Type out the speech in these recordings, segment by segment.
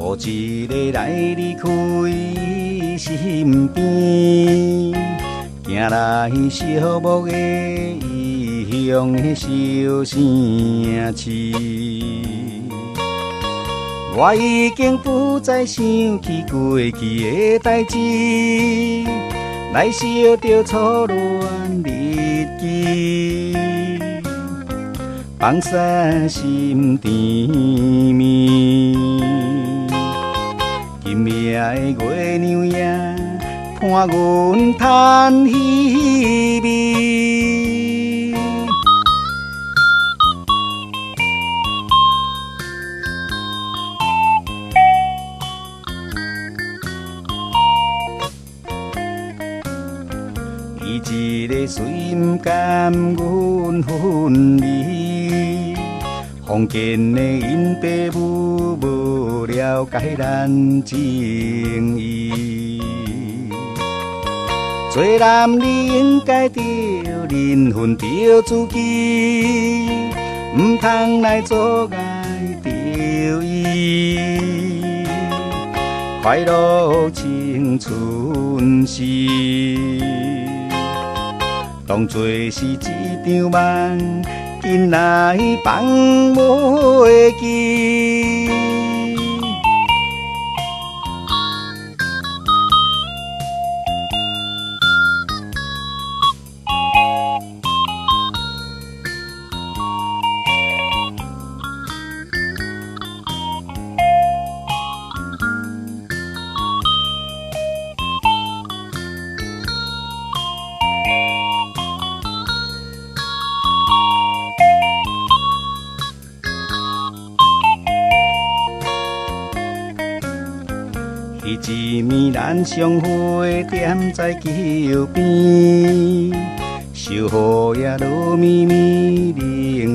无一个来离开身边，行来寂寞的异乡的小城市。我已经不再想起过去的代志，来烧着初恋日记，放散心甜蜜。今夜的月亮夜，伴阮叹稀微。伊一个随唔甘阮分离，封建的因爸母无了解咱情义。做男儿应该着人分着自己，唔通来做爱着伊。快乐青春时，当作是一场梦，紧来放袂记。迄一暝咱相会踮在桥边，小雨也落绵绵，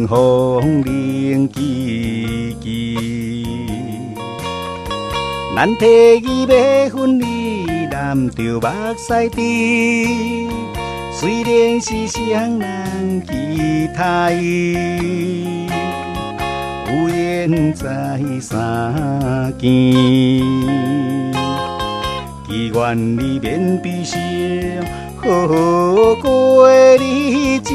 冷风冷叽叽。咱提议要分离，染着目屎滴。虽然是双人期待，有缘在相见。祈愿你免悲伤，好好过日子。